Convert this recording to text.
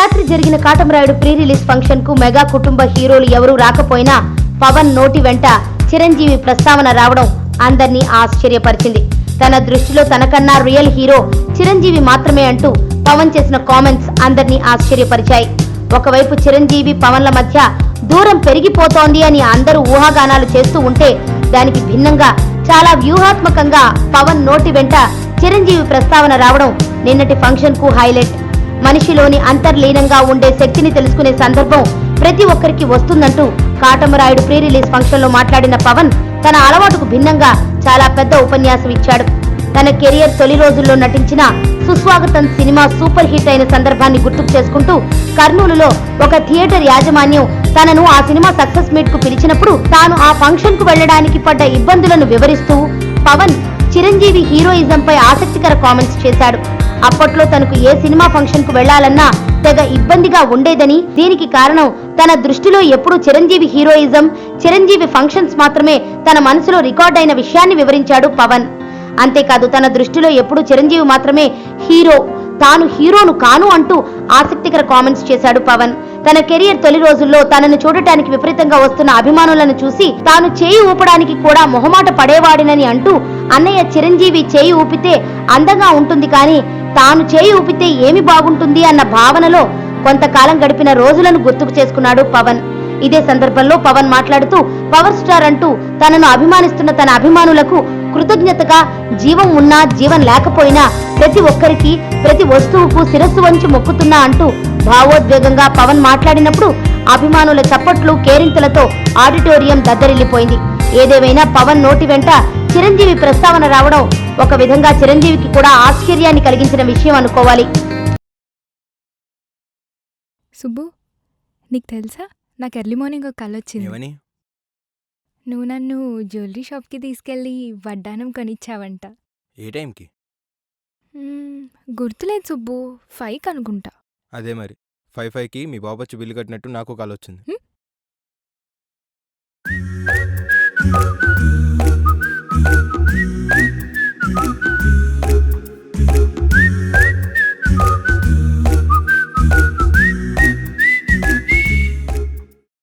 రాత్రి జరిగిన Katamarayudu pre release function కు మెగా కుటుంబ హీరోలు ఎవరూ రాకపోయినా పవన్ నోటి వెంట చిరంజీవి ప్రస్తావన రావడం అందర్నీ ఆశ్చర్యపరిచింది. తన దృష్టిలో తనకన్నా రియల్ హీరో చిరంజీవి మాత్రమే అంటూ పవన్ చేసిన కామెంట్స్ అందర్నీ ఆశ్చర్యపరిచాయి. ఒకవైపు చిరంజీవి పవన్ల మధ్య దూరం పెరిగిపోతోంది అని అందరూ ఊహాగానాలు చేస్తూ ఉంటే, దానికి భిన్నంగా చాలా వ్యూహాత్మకంగా పవన్ నోటి వెంట చిరంజీవి ప్రస్తావన రావడం నిన్నటి ఫంక్షన్ కు హైలైట్. మనిషిలోని అంతర్లీనంగా ఉండే శక్తిని తెలుసుకునే సందర్భం ప్రతి ఒక్కరికి వస్తుందంటూ కాటమరాయుడు ప్రీ రిలీజ్ ఫంక్షన్ లో మాట్లాడిన పవన్ తన అలవాటుకు భిన్నంగా చాలా పెద్ద ఉపన్యాసం ఇచ్చాడు. తన కెరియర్ తొలి రోజుల్లో నటించిన సుస్వాగతం సినిమా సూపర్ హిట్ అయిన సందర్భాన్ని గుర్తుకు చేసుకుంటూ కర్నూలులో ఒక థియేటర్ యాజమాన్యం తనను ఆ సినిమా సక్సెస్ మీట్ కు పిలిచినప్పుడు తాను ఆ ఫంక్షన్ కు వెళ్లడానికి పడ్డ ఇబ్బందులను వివరిస్తూ పవన్ చిరంజీవి హీరోయిజంపై ఆసక్తికర కామెంట్స్ చేశాడు. అప్పట్లో తనకు ఏ సినిమా ఫంక్షన్ కు వెళ్లాలన్నా తెగ ఇబ్బందిగా ఉండేదని, దీనికి కారణం తన దృష్టిలో ఎప్పుడూ చిరంజీవి హీరోయిజం, చిరంజీవి ఫంక్షన్స్ మాత్రమే తన మనసులో రికార్డ్ అయిన విషయాన్ని వివరించాడు పవన్. అంతేకాదు తన దృష్టిలో ఎప్పుడూ చిరంజీవి మాత్రమే హీరో, తాను హీరోను కాను అంటూ ఆసక్తికర కామెంట్స్ చేశాడు పవన్. తన కెరియర్ తొలి రోజుల్లో తనను చూడటానికి విపరీతంగా వస్తున్న అభిమానులను చూసి తాను చేయి ఊపడానికి కూడా మొహమాట పడేవాడినని అంటూ, అన్నయ్య చిరంజీవి చేయి ఊపితే అందంగా ఉంటుంది కానీ తాను చేయి ఊపితే ఏమి బాగుంటుంది అన్న భావనలో కొంతకాలం గడిపిన రోజులను గుర్తుకు చేసుకున్నాడు పవన్. ఇదే సందర్భంలో పవన్ మాట్లాడుతూ, పవర్ స్టార్ అంటూ తనను అభిమానిస్తున్న తన అభిమానులకు కృతజ్ఞతగా జీవం ఉన్నా జీవం లేకపోయినా ప్రతి ఒక్కరికి ప్రతి వస్తువుకు శిరస్సు వంచి మొక్కుతున్నా అంటూ భావోద్వేగంగా పవన్ మాట్లాడినప్పుడు అభిమానుల చప్పట్లు కేరింతలతో ఆడిటోరియం దద్దరిల్లిపోయింది. ఏదేమైనా పవన్ నోటి వెంట చిరంజీవి ప్రస్తావన రావడం ఒక విధంగా చిరంజీవికి కూడా ఆశ్చర్యాన్ని కలిగించిన విషయం అనుకోవాలి. సుబ్బు, నీకు తెలుసా, నాకు ఎర్లీ మార్నింగ్ ఒక కల వచ్చింది. నువ్వు నన్ను జ్యువెలరీ షాప్కి తీసుకెళ్ళి వడ్డానం కొనిచ్చావంట. ఏ టైంకి? గుర్తులేదు సుబ్బు, 5 అనుకుంటా. అదే మరి 5కి మీ బాబు వచ్చి బిల్లు కట్టినట్టు నాకు కాల్ వచ్చింది.